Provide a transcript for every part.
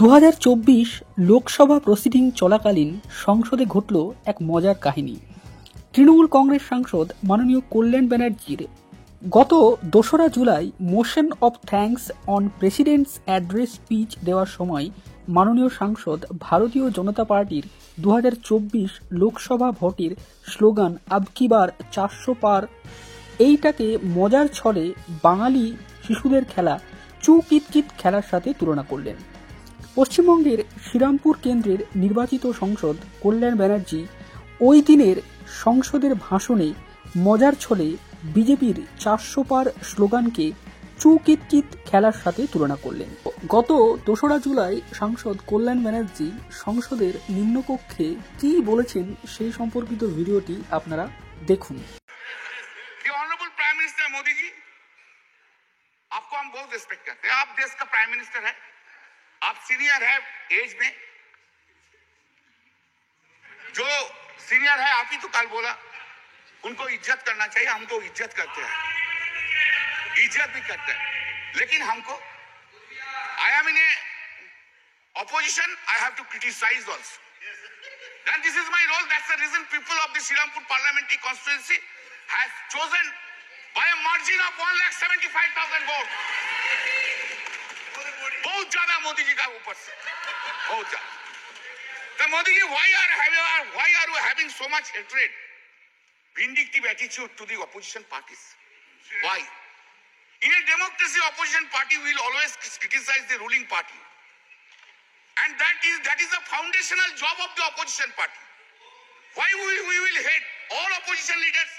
2024 Lok Sabha proceeding চলাকালীন সংসদে ঘটল এক মজার কাহিনী। তৃণমূল কংগ্রেস সাংসদ মাননীয় কল্যাণ ব্যানার্জির গত 2রা July motion of thanks on president's address speech দেওয়ার সময় মাননীয় সাংসদ ভারতীয় জনতা পার্টির 2024 লোকসভা ভোটের স্লোগান আব কি বার 400 পার এইটাকে মজার ছলে বাঙালি শিশুদের খেলা চু কিত কিত খেলার সাথে তুলনা করলেন। পশ্চিমবঙ্গের শ্রীরামপুর কেন্দ্রের নির্বাচিত সাংসদ কল্যাণ ব্যানার্জি ওই দিনের সংসদের ভাষণে মজার ছলে বিজেপির 400 পার স্লোগানকে চু কিত কিত খেলার সাথে তুলনা করলেন। গত 2রা জুলাই সাংসদ কল্যাণ ব্যানার্জি সংসদের নিম্নকক্ষে কি বলেছেন সেই সম্পর্কিত ভিডিওটি আপনারা দেখুন। प्राइम मिनिस्टर मोदी जी, आपको हम बहुत रिस्पेक्ट करते हैं। आप देश का प्राइम मिनिस्टर है, आप सीनियर है एज में, जो सीनियर है आप ही तो कल बोला उनको इज्जत करना चाहिए। हम तो इज्जत करते हैं, इज्जत भी करते हैं, लेकिन हमको I am in A opposition, I have to criticize also. Then this is my role. That's the reason people of the Shrilampur parliamentary constituency has chosen by a margin of 1,75,000 votes. बहुत ज्यादा मोदी जी का ऊपर से बहुत ज्यादा। तो Modi ji, why are you having so much hatred, vindictive attitude to the opposition parties? Why? In a democracy, opposition party will always criticize the ruling party, and that is the foundational job of the opposition party. Why we will hate all opposition leaders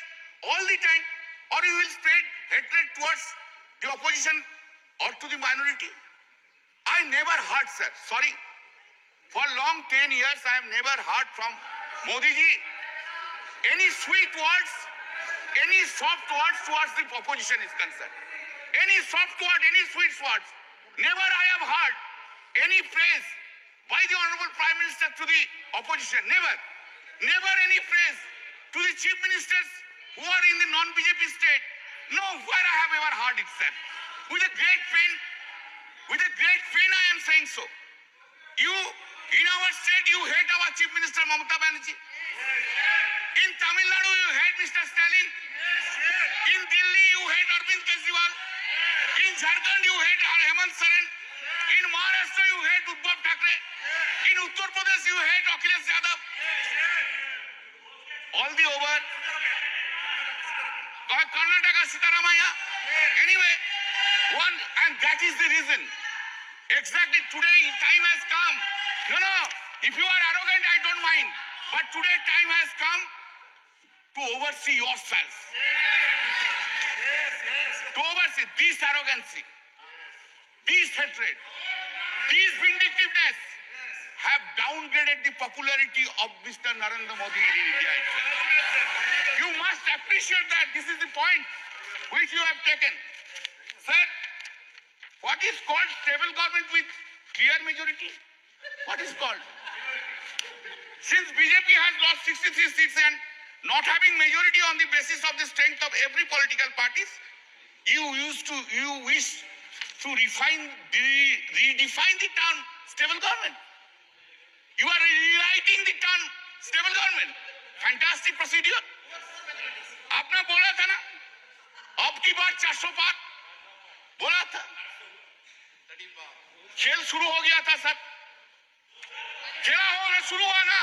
all the time, or we will spread hatred towards the opposition or to the minority? I never heard, sir, sorry, for long 10 years I have never heard from Modi ji any sweet words, any soft words towards the opposition is concerned. Any soft word, any sweet words. Never I have heard any praise by the Honorable Prime Minister to the opposition. Never. Never any praise to the chief ministers who are in the non-BJP state. Nowhere I have ever heard it, sir. With a great pain I am saying so. You, in our state, you hate our chief minister Mamata Banerjee. In Tamil Nadu, you hate Mr. Stalin. In Delhi, you hate Arvind Kejriwal. In Jharkhand, you hate Hemant Soren. In Maharashtra, you hate Uddhav Thackeray. In Uttar Pradesh, you hate Akhilesh Yadav. All the over. Karnataka, Sitaramaya. Anyway, and that is the reason. Exactly today, time has come. No, if you are arrogant, I don't mind. But today, time has come to oversee yourself. To oversee this arrogancy, this hatred, this vindictiveness have downgraded the popularity of Mr. Narendra Modi in India itself. You must appreciate that. This is the point which you have taken. Sir, what is called stable government with clear majority? What is called? Since BJP has lost 63 seats and not having majority on the basis of the strength of every political parties, you wish to redefine the term stable government. You are rewriting the term stable government. Fantastic procedure. आपने बोला था ना, अब की बार 400 पार बोला था, खेल शुरू हो गया था सर। खेला होगा, शुरू हुआ ना।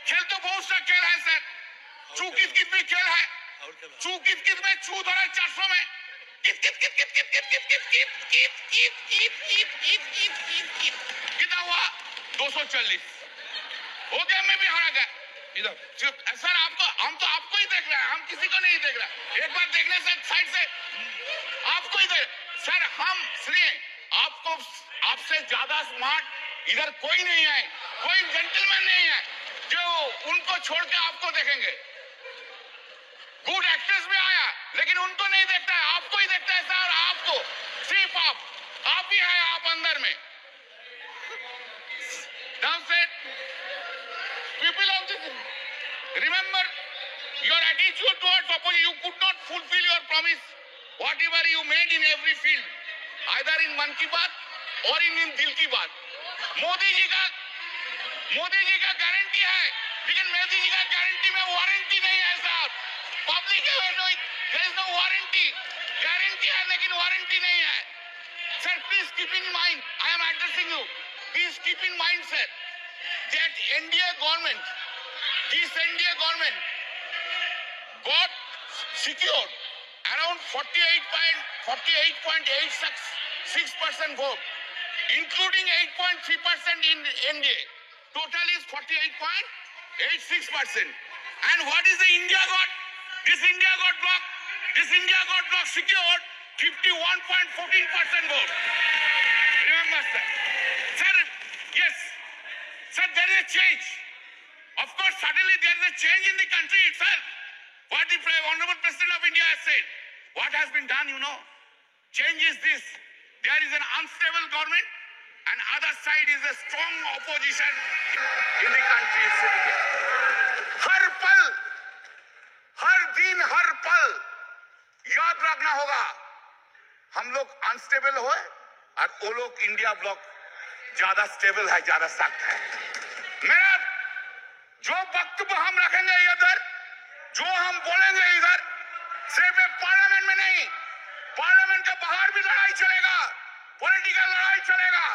खेल तो बहुत सा खेल है सर। चू कित कित में खेल है, चू कित कित में चू धरा 400 में कित कित कित कित कित कित कित कित कित कित कित कित कित कित कित कित कित कितना हुआ 240 हो गया। मैं भी हारा गया इधर सर। हम तो आपको ही देख रहे हैं, हम किसी को नहीं देख रहे। एक बार देखने से साइड से आपको ही देख सर। हम सुनिए, आपसे ज्यादा स्मार्ट इधर कोई नहीं है, कोई जेंटलमैन नहीं है जो उनको छोड़ के आपको देखेंगे। गुड एक्ट्रेस भी आया, लेकिन उनको नहीं देखता है, आपको ही देखता है सर। आपको सिर्फ आप ही है, आप अंदर में। Now said, people of this, remember your attitude towards opposition. You could not fulfill your promise, whatever you made in every field, either in Man Ki Baat or in Dil Ki Baat. Modi ji का guarantee है, लेकिन मोदी जी का guarantee में warranty नहीं है साहब। Public there is no warranty, guarantee है लेकिन वारंटी नहीं है। Sir please keep in mind, I am addressing you, please keep in mind sir that NDA government, this NDA government got secured around 48.86% vote, including 8.3% in NDA. Total is 48.86%. And what is the India got? This India got secured 51.14% vote. Remember, sir. Sir, yes. Sir, there is a change. Of course, suddenly there is a change in the country itself. What the Honorable President of India has said. What has been done, you know. Change is this. There is an unstable government and other side is a strong opposition in the country. हर पल, हर दिन, हर पल याद रखना होगा। हम लोग unstable हुए और वो लोग इंडिया ब्लॉक ज्यादा स्टेबल है, ज्यादा सख्त है। मेरा जो वक्तव्य हम रखेंगे इधर, जो हम बोलेंगे इधर, सिर्फ पार्लियामेंट में नहीं, पार्लियामेंट के बाहर भी लड़ाई चलेगा, पॉलिटिकल लड़ाई चलेगा।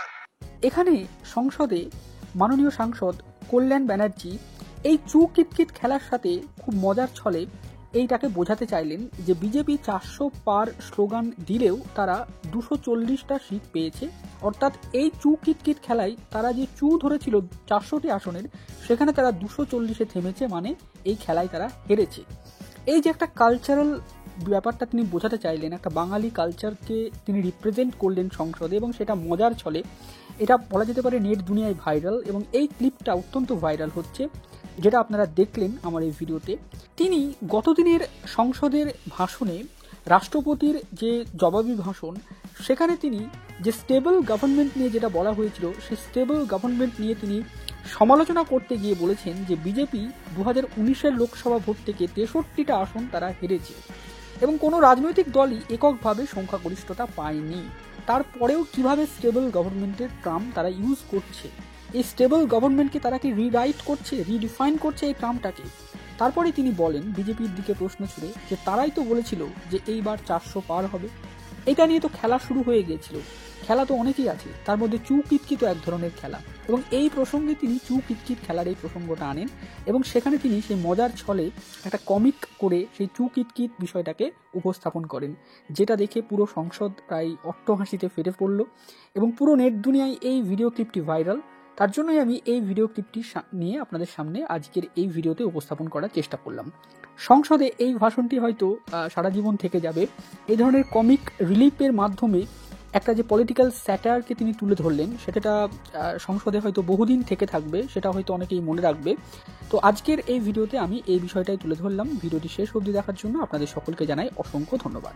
এখানে সংসদে মাননীয় সাংসদ কল্যাণ ব্যানার্জি এই চু কিতকিত খেলার সাথে খুব মজার ছলে এইটাকে বোঝাতে চাইলেন যে বিজেপি 400 পার স্লোগান দিলেও তারা 240টা সিট পেয়েছে। অর্থাৎ এই চু কিতকিত খেলায় তারা যে চু ধরেছিল 400টি আসনের, সেখানে তারা 240-এ থেমেছে, মানে এই খেলায় তারা হেরেছে। এই যে একটা কালচারাল ব্যাপারটা তিনি বোঝাতে চাইলেন, একটা বাঙালি কালচারকে তিনি রিপ্রেজেন্ট করলেন সংসদে, এবং সেটা মজার ছলে এটা বলা যেতে পারে নেট দুনিয়ায় ভাইরাল, এবং এই ক্লিপটা অত্যন্ত ভাইরাল হচ্ছে, যেটা আপনারা দেখলেন আমার এই ভিডিওতে। তিনি গতদিনের সংসদের ভাষণে রাষ্ট্রপতির যে জবাবি ভাষণ, সেখানে তিনি যে স্টেবল গভর্নমেন্ট নিয়ে যেটা বলা হয়েছিল, সেই স্টেবল গভর্নমেন্ট নিয়ে তিনি সমালোচনা করতে গিয়ে বলেছেন যে বিজেপি 2019-এর লোকসভা ভোট থেকে 63টা আসন তারা হেরেছে এবং কোনো রাজনৈতিক দলই এককভাবে সংখ্যাগরিষ্ঠতা পায়নি। তারপরেও কিভাবে স্টেবল গভর্নমেন্টের টার্ম তারা ইউজ করছে, এই স্টেবল গভর্নমেন্টকে তারা কি রিরাইট করছে, রিডিফাইন করছে এই টার্মটাকে। তারপরে তিনি বলেন বিজেপির দিকে প্রশ্ন ছুড়ে যে তারাই তো বলেছিল যে এইবার 400 পার হবে। এটা নিয়ে তো খেলা শুরু হয়ে গিয়েছিল। খেলা তো অনেকেই আছে, তার মধ্যে চু কিতকিত এক ধরনের খেলা, এবং এই প্রসঙ্গে তিনি চু কিতকিত খেলার এই প্রসঙ্গটা আনেন এবং সেখানে তিনি সেই মজার ছলে একটা কমিক করে সেই চু কিতকিত বিষয়টাকে উপস্থাপন করেন, যেটা দেখে পুরো সংসদ প্রায় অট্টহাসিতে ফেটে পড়ল এবং পুরো নেট দুনিয়ায় এই ভিডিও ক্লিপটি ভাইরাল। তার জন্যই আমি এই ভিডিও ক্লিপটি নিয়ে আপনাদের সামনে আজকের এই ভিডিওতে উপস্থাপন করার চেষ্টা করলাম। সংসদে এই ভাষণটি হয়তো সারা জীবন থেকে যাবে। এই ধরনের কমিক রিলিফের মাধ্যমে একটা যে পলিটিক্যাল স্যাটারকে তিনি তুলে ধরলেন, সেটা সংসদে হয়তো বহুদিন থেকে থাকবে, সেটা হয়তো অনেকেই মনে রাখবে। তো আজকের এই ভিডিওতে আমি এই বিষয়টাই তুলে ধরলাম। ভিডিওটি শেষ অবধি দেখার জন্য আপনাদের সকলকে জানাই অসংখ্য ধন্যবাদ।